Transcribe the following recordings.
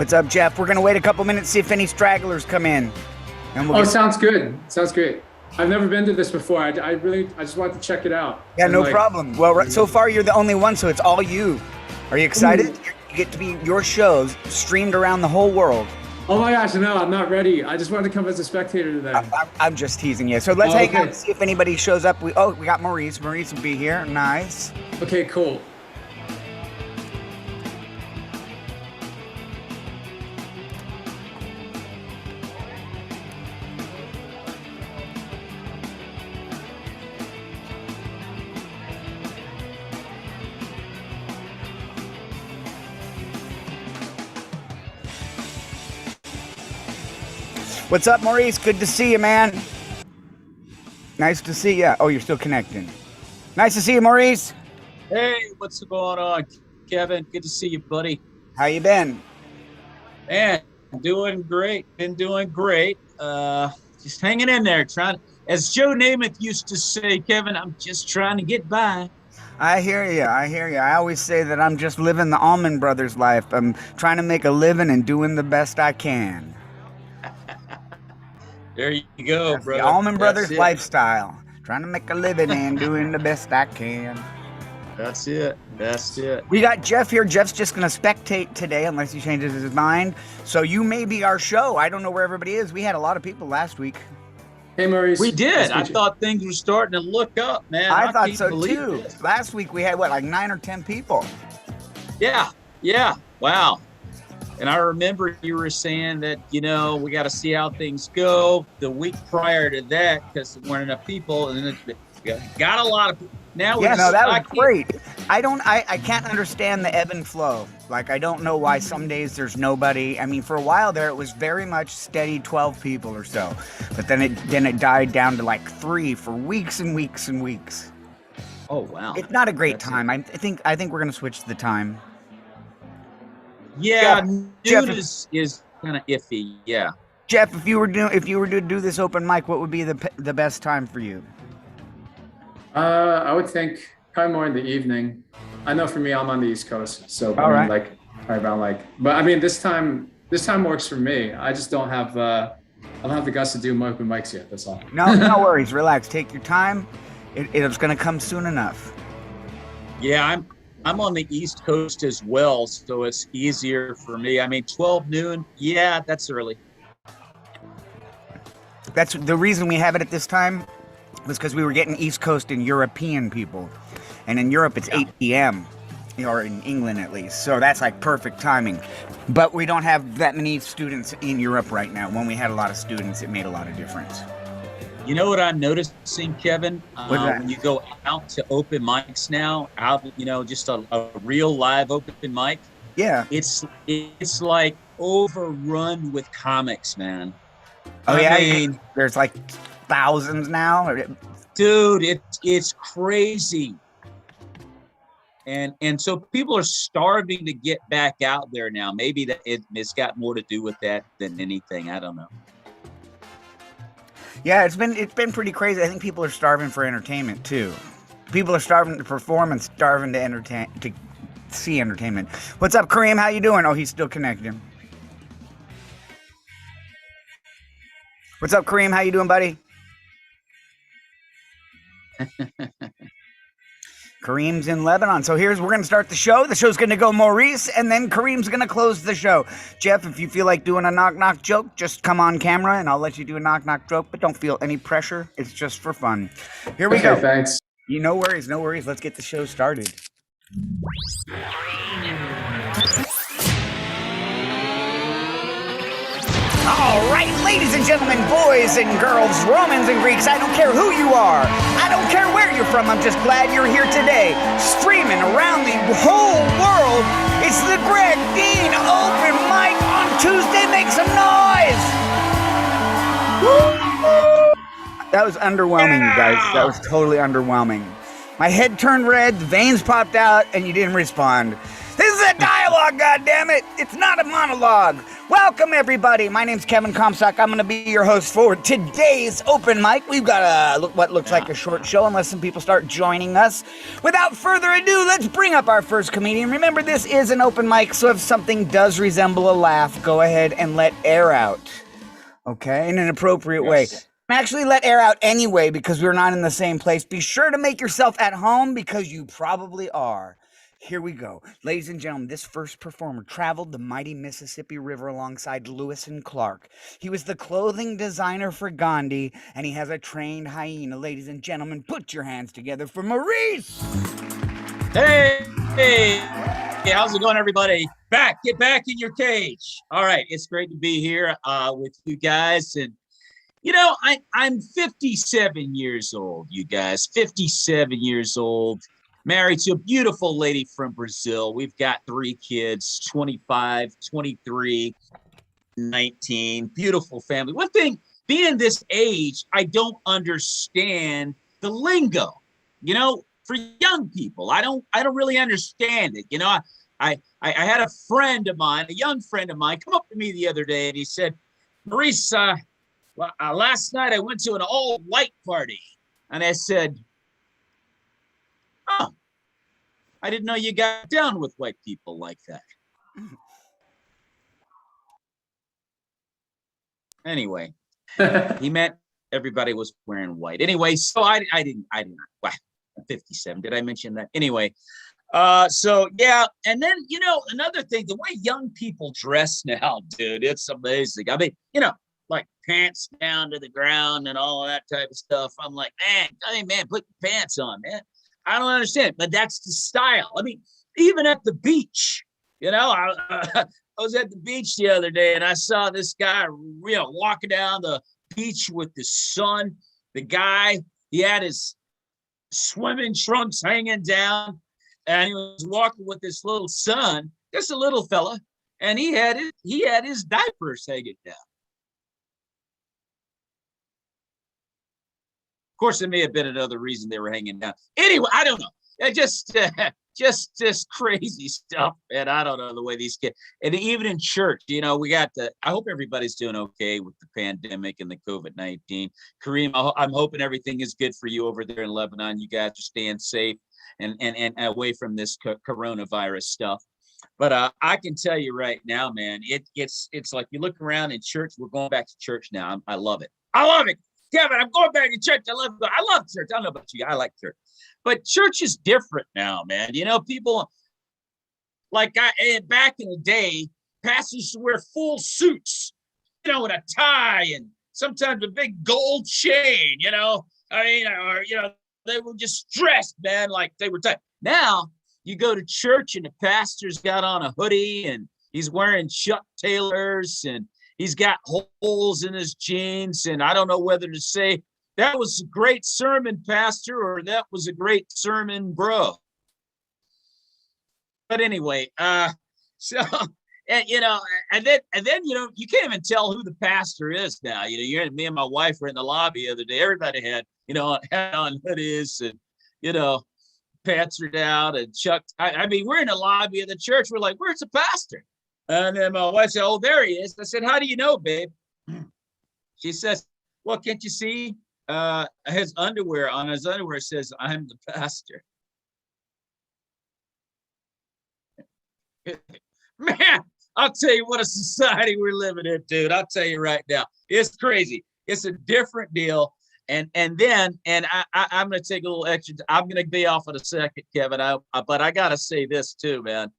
What's up, Jeff? We're gonna wait a couple minutes, see if any stragglers come in. And Sounds good. Sounds great. I've never been to this before. I just wanted to check it out. Yeah, no problem. Well, so far you're the only one, so it's all you. Are you excited? You get to be your shows streamed around the whole world. Oh my gosh, no, I'm not ready. I just wanted to come as a spectator today. I'm just teasing you. So let's hang out and see if anybody shows up. We got Maurice. Maurice will be here. Nice. Okay, cool. What's up, Maurice? Good to see you, man. Nice to see you. Oh, you're still connecting. Nice to see you, Maurice. Hey, what's going on, Kevin? Good to see you, buddy. How you been? Man, doing great. Been doing great. Just hanging in there, as Joe Namath used to say, Kevin, I'm just trying to get by. I hear you. I always say that I'm just living the Allman Brothers life. I'm trying to make a living and doing the best I can. There you go, That's brother. The Allman Brothers lifestyle. Trying to make a living and doing the best I can. That's it. We got Jeff here. Jeff's just going to spectate today unless he changes his mind. So you may be our show. I don't know where everybody is. We had a lot of people last week. Hey, Maurice. We did. I thought things were starting to look up, man. I thought so too. Last week we had, like 9 or 10 people? Yeah. Wow. And I remember you were saying that, we got to see how things go. The week prior to that, because there weren't enough people, and then it got a lot of people. Now that was great. I can't understand the ebb and flow. Like, I don't know why some days there's nobody. I mean, for a while there, it was very much steady 12 people or so. But then it died down to like 3 for weeks and weeks and weeks. Oh, wow. It's not a great time. I think we're going to switch the time. Yeah, noon is kind of iffy. Yeah, Jeff, if you were to do this open mic, what would be the best time for you? I would think probably more in the evening. I know for me, I'm on the East Coast, so probably around but I mean this time works for me. I just don't have I don't have the guts to do open mics yet. That's all. No worries. Relax. Take your time. It's going to come soon enough. Yeah, I'm on the East Coast as well, so it's easier for me. I mean, 12 noon, yeah, that's early. That's the reason we have it at this time, was because we were getting East Coast and European people. And in Europe, it's 8 p.m., or in England at least. So that's like perfect timing. But we don't have that many students in Europe right now. When we had a lot of students, it made a lot of difference. You know what I'm noticing, Kevin? When you go out to open mics now, just a real live open mic. Yeah. It's like overrun with comics, man. Oh, I mean, there's like thousands now. Dude, it's crazy. And so people are starving to get back out there now. Maybe it's got more to do with that than anything. I don't know. Yeah, it's been pretty crazy. I think people are starving for entertainment too. People are starving to perform and starving to see entertainment. What's up, Kareem? How you doing? Oh, he's still connecting. What's up, Kareem? How you doing, buddy? Kareem's in Lebanon. So we're going to start the show. The show's going to go Maurice, and then Kareem's going to close the show. Jeff, if you feel like doing a knock-knock joke, just come on camera, and I'll let you do a knock-knock joke, but don't feel any pressure. It's just for fun. Here we go. Thanks. No worries. Let's get the show started. All right, ladies and gentlemen, boys and girls, Romans and Greeks, I don't care who you are. I don't care where you're from. I'm just glad you're here today. Streaming around the whole world, it's the Greg Dean Open Mic on Tuesday. Make some noise. Woo! That was underwhelming, you guys. That was totally underwhelming. My head turned red, the veins popped out, and you didn't respond. This is a dialogue, goddammit! It's not a monologue. Welcome, everybody. My name's Kevin Comstock. I'm going to be your host for today's open mic. We've got what looks like a short show unless some people start joining us. Without further ado, let's bring up our first comedian. Remember, this is an open mic, so if something does resemble a laugh, go ahead and let air out. Okay? In an appropriate way. Actually, let air out anyway because we're not in the same place. Be sure to make yourself at home because you probably are. Here we go. Ladies and gentlemen, this first performer traveled the mighty Mississippi River alongside Lewis and Clark. He was the clothing designer for Gandhi, and he has a trained hyena. Ladies and gentlemen, put your hands together for Maurice! Hey, how's it going, everybody? Get back in your cage. All right, it's great to be here with you guys. And, you know, I'm 57 years old, you guys, 57 years old. Married to a beautiful lady from Brazil. We've got 3 kids, 25, 23, 19. Beautiful family. One thing, being this age, I don't understand the lingo. You know, for young people, I don't really understand it. You know, I had a friend of mine, a young friend of mine, come up to me the other day and he said, Maurice, last night I went to an all-white party. And I said, oh, I didn't know you got down with white people like that. Anyway, he meant everybody was wearing white. Anyway, so I didn't. Wow, I'm 57. Did I mention that? Anyway, so yeah, and then you know another thing, the way young people dress now, dude, it's amazing. I mean, you know, like pants down to the ground and all that type of stuff. I'm like, man, put your pants on, man. I don't understand, but that's the style. I mean, even at the beach, you know, I was at the beach the other day and I saw this guy, you know, walking down the beach with the sun. The guy, he had his swimming trunks hanging down and he was walking with this little son, just a little fella, and he had his diapers hanging down. Of course, there may have been another reason they were hanging down. Anyway, I don't know. Just crazy stuff, man. I don't know the way these kids, and even in church, you know, we got I hope everybody's doing okay with the pandemic and the COVID-19. Kareem, I'm hoping everything is good for you over there in Lebanon. You guys are staying safe and away from this coronavirus stuff. But I can tell you right now, man, it's like you look around in church. We're going back to church now. I love it. I love it. Kevin, I'm going back to church. I love church. I don't know about you. I like church. But church is different now, man. You know, people like back in the day, pastors used to wear full suits, you know, with a tie and sometimes a big gold chain, you know. I mean, or, you know, they were just dressed, man, like they were tight. Now you go to church and the pastor's got on a hoodie and he's wearing Chuck Taylors and he's got holes in his jeans, and I don't know whether to say that was a great sermon, pastor, or that was a great sermon, bro. But anyway, so and you know, and then you know, you can't even tell who the pastor is now. You know, me and my wife were in the lobby the other day. Everybody had, you know, had on hoodies and you know, pants are down and Chuck. I mean, we're in the lobby of the church. We're like, where's the pastor? And then my wife said, oh, there he is. I said, how do you know, babe? She says, well, can't you see his underwear? On his underwear says, I'm the pastor. Man, I'll tell you what a society we're living in, dude. I'll tell you right now. It's crazy. It's a different deal. And I'm going to take a little extra. I'm going to be off in a second, Kevin. But I got to say this too, man.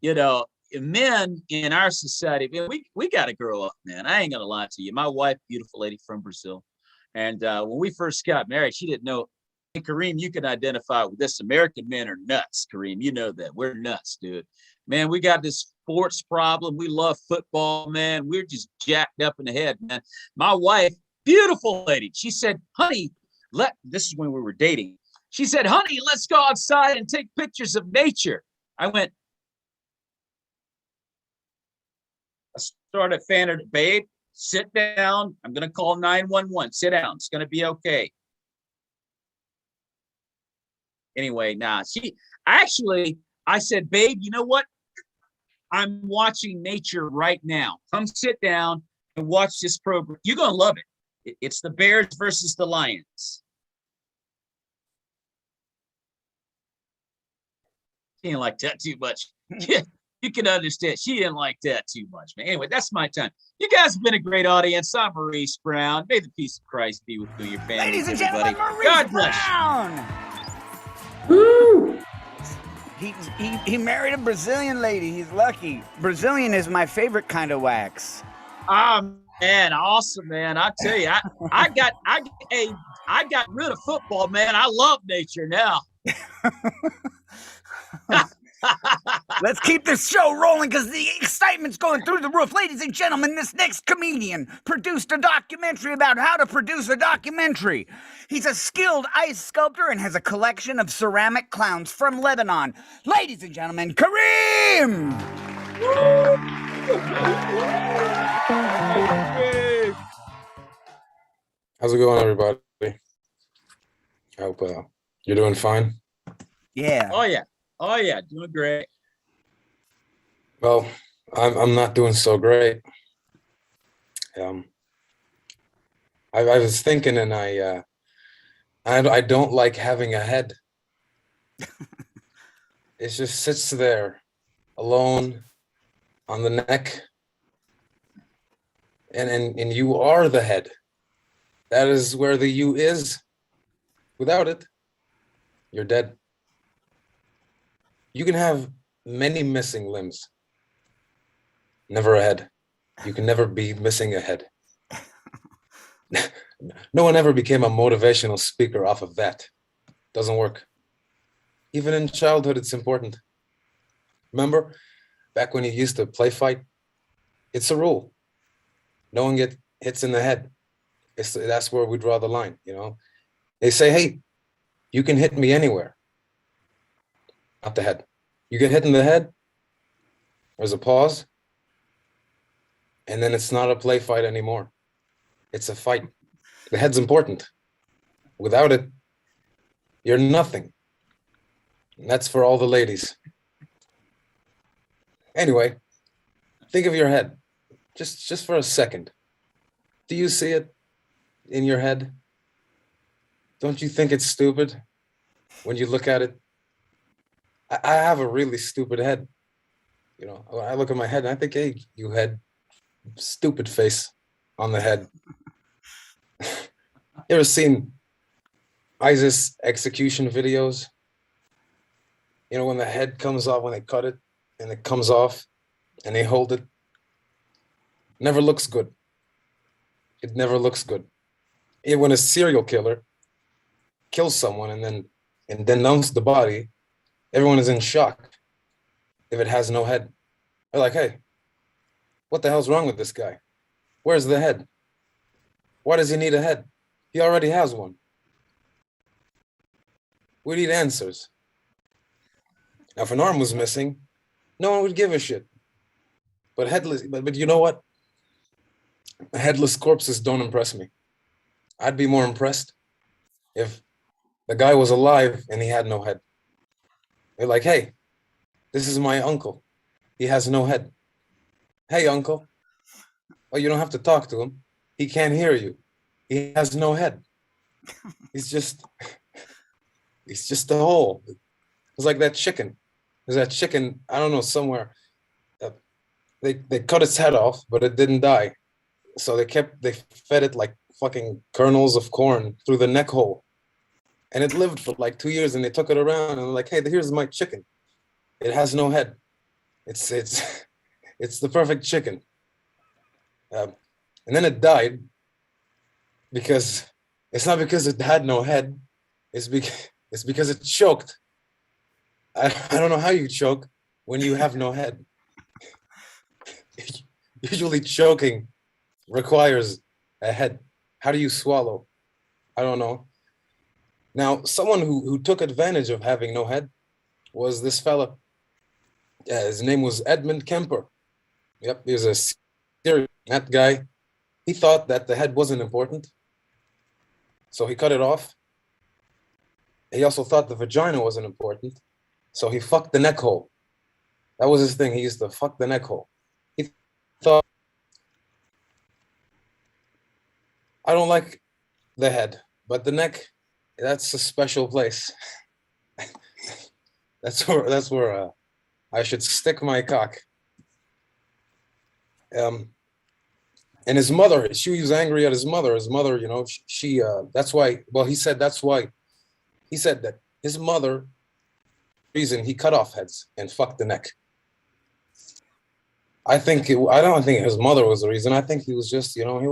You know, men in our society, man, we got to grow up, man. I ain't gonna lie to you. My wife, beautiful lady from Brazil, and when we first got married, she didn't know. And Kareem, you can identify with this. American men are nuts, Kareem. You know that. We're nuts, dude. Man, we got this sports problem. We love football, man. We're just jacked up in the head, man. My wife, beautiful lady, she said, honey, this is when we were dating. She said, honey, let's go outside and take pictures of nature. I went, I started fanning it, babe, sit down. I'm going to call 911. Sit down. It's going to be okay. Anyway, I said, babe, you know what? I'm watching nature right now. Come sit down and watch this program. You're going to love it. It's the Bears versus the Lions. She didn't like that too much. Yeah, you can understand. She didn't like that too much, man. Anyway, that's my time. You guys have been a great audience. I'm Maurice Brown. May the peace of Christ be with you and your families, Ladies and everybody. gentlemen, Maurice God bless Brown. Woo! He married a Brazilian lady. He's lucky. Brazilian is my favorite kind of wax. Oh man, awesome, man. I tell you, I got rid of football, man. I love nature now. Let's keep this show rolling because the excitement's going through the roof. Ladies and gentlemen, this next comedian produced a documentary about how to produce a documentary. He's a skilled ice sculptor and has a collection of ceramic clowns from Lebanon. Ladies and gentlemen, Kareem! How's it going, everybody? I hope you're doing fine. Yeah. Oh yeah, doing great. Well, I'm not doing so great. I was thinking, and I don't like having a head. It just sits there, alone, on the neck, and you are the head. That is where the you is. Without it, you're dead. You can have many missing limbs. Never a head. You can never be missing a head. No one ever became a motivational speaker off of that. Doesn't work. Even in childhood, it's important. Remember, back when you used to play fight? It's a rule. No one gets hits in the head. That's where we draw the line, you know? They say, hey, you can hit me anywhere. Not the head. You get hit in the head, there's a pause, and then it's not a play fight anymore. It's a fight. The head's important. Without it, you're nothing. And that's for all the ladies. Anyway, think of your head, just for a second. Do you see it in your head? Don't you think it's stupid when you look at it? I have a really stupid head. You know, when I look at my head and I think, hey, you had stupid face on the head. You ever seen ISIS execution videos? You know, when the head comes off, when they cut it and it comes off and they hold it. Never looks good. It never looks good. When a serial killer kills someone and then numbs the body, everyone is in shock if it has no head. They're like, hey, what the hell's wrong with this guy? Where's the head? Why does he need a head? He already has one. We need answers. Now, if an arm was missing, no one would give a shit. But you know what? Headless corpses don't impress me. I'd be more impressed if the guy was alive and he had no head. They're like, hey, this is my uncle. He has no head. Hey, uncle. Oh, you don't have to talk to him. He can't hear you. He has no head. He's just a hole. It's like that chicken. There's that chicken, I don't know, somewhere. They cut its head off, but it didn't die. So they fed it like fucking kernels of corn through the neck hole. And it lived for like 2 years, and they took it around and they're like, hey, here's my chicken. It has no head. It's the perfect chicken. And then it died because it's not because it had no head. It's because it choked. I don't know how you choke when you have no head. Usually choking requires a head. How do you swallow? I don't know. Now, someone who took advantage of having no head was this fella. His name was Edmund Kemper. Yep, he was a serial. That guy, he thought that the head wasn't important, so he cut it off. He also thought the vagina wasn't important, so he fucked the neck hole. That was his thing. He used to fuck the neck hole. He thought, I don't like the head, but the neck, that's a special place. that's where I should stick my cock. And his mother, she was angry at his mother. His mother, you know, she that's why. Well, he said that's why. He said that his mother, reason he cut off heads and fucked the neck. I don't think his mother was the reason. I think he was just, you know, he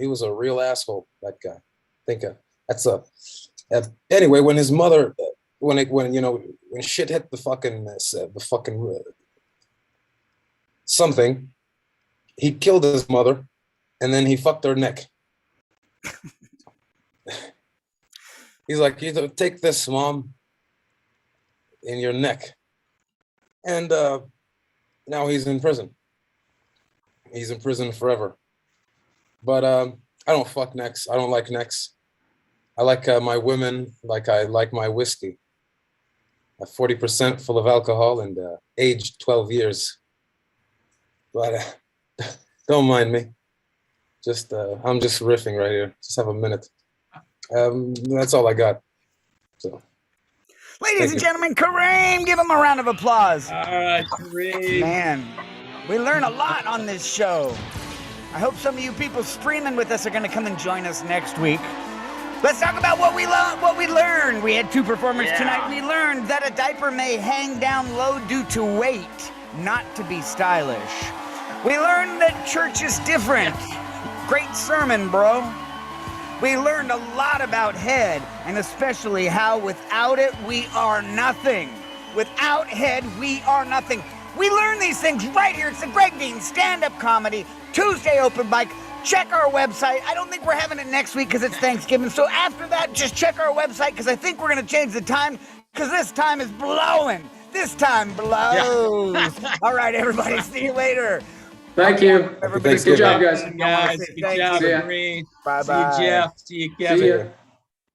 was a real asshole. That guy. I think anyway. When his mother, when shit hit the fucking something, he killed his mother, and then he fucked her neck. He's like, you take this, mom, in your neck, and now he's in prison. He's in prison forever. But I don't fuck necks. I don't like necks. I like my women like I like my whiskey. 40% full of alcohol and aged 12 years. But don't mind me. Just I'm just riffing right here. Just have a minute. That's all I got. So. Ladies and gentlemen, Kareem, give him a round of applause. All right, Kareem. Man, we learn a lot on this show. I hope some of you people streaming with us are going to come and join us next week. Let's talk about what we learned. We had 2 performers tonight. We learned that a diaper may hang down low due to weight, not to be stylish. We learned that church is different. Great sermon, bro. We learned a lot about head, and especially how without it, we are nothing. Without head, we are nothing. We learn these things right here. It's the Greg Dean stand-up comedy, Tuesday open mic. Check our website. I don't think we're having it next week because it's Thanksgiving. So after that, just check our website because I think we're going to change the time because this time is blowing. This time blows. Yeah. All right, everybody. See you later. Thank you. Everybody, good job, guys. Good job, Green. Bye-bye. See you, Jeff. See you, Kevin. See you.